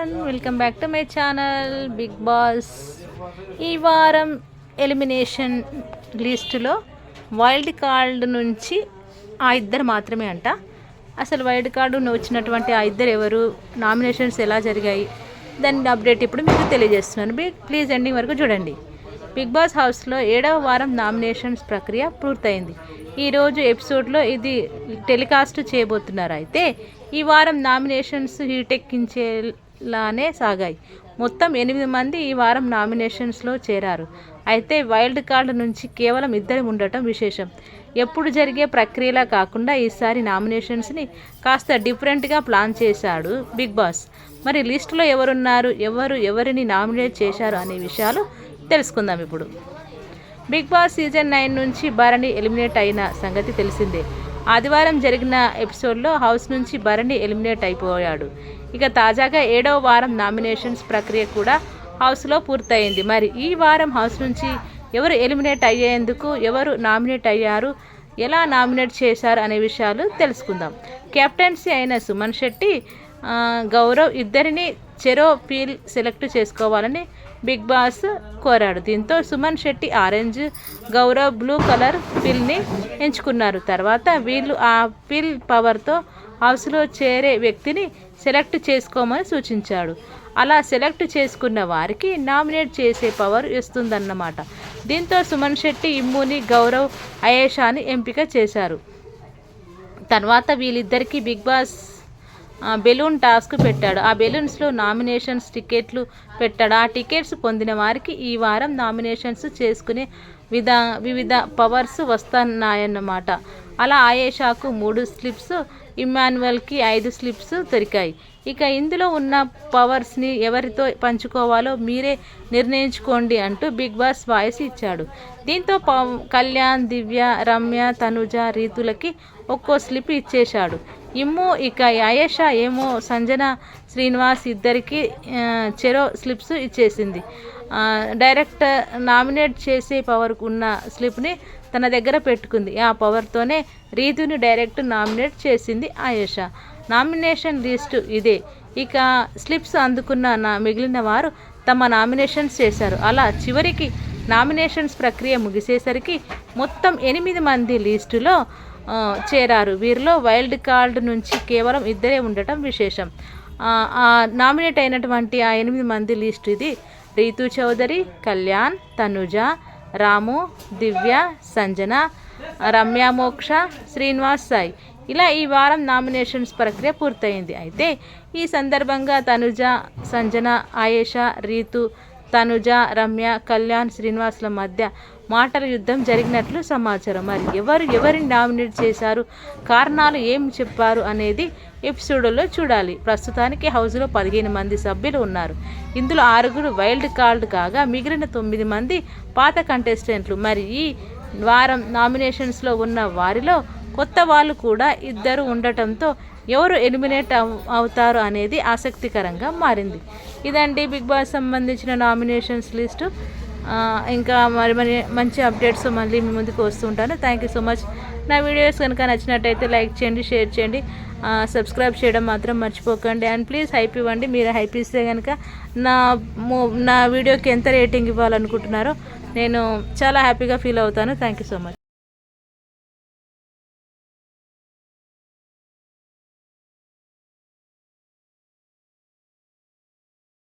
Everyone, welcome back to my channel Bigg Boss. ఈ వారం elimination లిస్టులో వైల్డ్ కార్డ్ నుంచి ఆ ఇద్దరు మాత్రమే అంట. అసలు వైల్డ్ కార్డు వచ్చినటువంటి ఆ ఇద్దరు ఎవరు, నామినేషన్స్ ఎలా జరిగాయి, దాని అప్డేట్ ఇప్పుడు మీకు తెలియజేస్తున్నాను. ప్లీజ్ ఎండింగ్ వరకు చూడండి. బిగ్ బాస్ హౌస్లో 7వ వారం నామినేషన్స్ ప్రక్రియ పూర్తయింది. ఈరోజు ఎపిసోడ్లో ఇది టెలికాస్ట్ చేయబోతున్నారు. అయితే ఈ వారం నామినేషన్స్ హీటెక్కించేలానే సాగాయి. మొత్తం 8 మంది ఈ వారం నామినేషన్స్లో చేరారు. అయితే వైల్డ్ కార్డ్ నుంచి కేవలం ఇద్దరు ఉండటం విశేషం. ఎప్పుడు జరిగే ప్రక్రియలా కాకుండా ఈసారి నామినేషన్స్ని కాస్త డిఫరెంట్గా ప్లాన్ చేశాడు బిగ్ బాస్. మరి లిస్టులో ఎవరున్నారు, ఎవరిని నామినేట్ చేశారు అనే విషయాలు తెలుసుకుందాం ఇప్పుడు. బిగ్ బాస్ సీజన్ 9 నుంచి భరణి ఎలిమినేట్ అయిన సంగతి తెలిసిందే. ఆదివారం జరిగిన ఎపిసోడ్లో హౌస్ నుంచి భరణి ఎలిమినేట్ అయిపోయాడు. ఇక తాజాగా 7వ వారం నామినేషన్స్ ప్రక్రియ కూడా హౌస్లో పూర్తయింది. మరి ఈ వారం హౌస్ నుంచి ఎవరు ఎలిమినేట్ అయ్యేందుకు, ఎవరు నామినేట్ అయ్యారు, ఎలా నామినేట్ చేశారు అనే విషయాలు తెలుసుకుందాం. కెప్టెన్సీ అయిన సుమన్ శెట్టి, గౌరవ్ ఇద్దరిని చెరో పీల్ సెలెక్ట్ చేసుకోవాలని బిగ్ బాస్ కోరాడు. దీంతో Suman Shetty orange, Gaurav blue colour పిల్ని ఎంచుకున్నారు. తర్వాత వీళ్ళు ఆ పిల్ పవర్తో హౌస్లో చేరే వ్యక్తిని సెలెక్ట్ చేసుకోమని సూచించాడు. అలా సెలెక్ట్ చేసుకున్న వారికి నామినేట్ చేసే పవర్ ఇస్తుందన్నమాట. దీంతో సుమన్ శెట్టి, ఇమ్ముని, గౌరవ్, అయేషాని ఎంపిక చేశారు. తర్వాత వీళ్ళిద్దరికీ బిగ్ బాస్ బెలూన్ టాస్క్ పెట్టాడు. ఆ బెలూన్స్లో నామినేషన్స్ టికెట్లు పెట్టాడు. ఆ టికెట్స్ పొందిన వారికి ఈ వారం నామినేషన్స్ చేసుకునే వివిధ పవర్స్ వస్తున్నాయన్నమాట. అలా ఆయేషాకు 3 స్లిప్స్, ఇమ్మాన్యుయల్కి 5 స్లిప్స్ దొరికాయి. ఇక ఇందులో ఉన్న పవర్స్ని ఎవరితో పంచుకోవాలో మీరే నిర్ణయించుకోండి అంటూ బిగ్ బాస్ వాయిస్ ఇచ్చాడు. దీంతో కళ్యాణ్, దివ్య, రమ్య, తనుజ, రీతులకి ఒక్కో స్లిప్ ఇచ్చేశాడు. ఇమ్ము, ఇక అయేషా ఏమో సంజన, శ్రీనివాస్ ఇద్దరికి చెరో స్లిప్స్ ఇచ్చేసింది. డైరెక్ట్ నామినేట్ చేసే పవర్ ఉన్న స్లిప్ని తన దగ్గర పెట్టుకుంది. ఆ పవర్తోనే రీతుని డైరెక్ట్ నామినేట్ చేసింది అయేషా. నామినేషన్ లిస్టు ఇదే. ఇక స్లిప్స్ అందుకున్న మిగిలిన వారు తమ నామినేషన్స్ చేశారు. అలా చివరికి నామినేషన్స్ ప్రక్రియ ముగిసేసరికి మొత్తం 8 మంది లిస్టులో చేరారు. వీరిలో వైల్డ్ కార్డ్ నుంచి కేవలం ఇద్దరే ఉండటం విశేషం. నామినేట్ అయినటువంటి ఆ 8 మంది లిస్ట్ ఇది. రీతు చౌదరి, కళ్యాణ్, తనుజ, రాము, దివ్య, సంజన, రమ్య, మోక్ష, శ్రీనివాస్, సాయి. ఇలా ఈ వారం నామినేషన్స్ ప్రక్రియ పూర్తయింది. అయితే ఈ సందర్భంగా తనుజ, సంజన, ఆయేషా, రీతు, తనుజ, రమ్య, కళ్యాణ్, శ్రీనివాస్ల మధ్య మాటల యుద్ధం జరిగినట్లు సమాచారం. మరి ఎవరిని నామినేట్ చేశారు, కారణాలు ఏం చెప్పారు అనేది ఎపిసోడ్లో చూడాలి. ప్రస్తుతానికి హౌస్లో 15 మంది సభ్యులు ఉన్నారు. ఇందులో 6 వైల్డ్ కార్డ్ కాగా మిగిలిన 9 మంది పాత కంటెస్టెంట్లు. మరి ఈ వారం నామినేషన్స్లో ఉన్న వారిలో కొత్త వాళ్ళు కూడా 2 ఉండటంతో ఎవరు ఎలిమినేట్ అవుతారు అనేది ఆసక్తికరంగా మారింది. ఇదండి బిగ్ బాస్ సంబంధించిన నామినేషన్స్ లిస్టు. ఇంకా మరి మంచి అప్డేట్స్ మళ్ళీ మీ ముందుకు వస్తూ ఉంటాను. Thank you so much. నా వీడియోస్ కనుక నచ్చినట్టయితే లైక్ చేయండి, షేర్ చేయండి, సబ్స్క్రైబ్ చేయడం మాత్రం మర్చిపోకండి. అండ్ ప్లీజ్ హైప్ ఇవ్వండి. మీరు హైప్ ఇస్తే కనుక నా వీడియోకి ఎంత రేటింగ్ ఇవ్వాలనుకుంటున్నారో నేను చాలా హ్యాపీగా ఫీల్ అవుతాను. Thank you so much.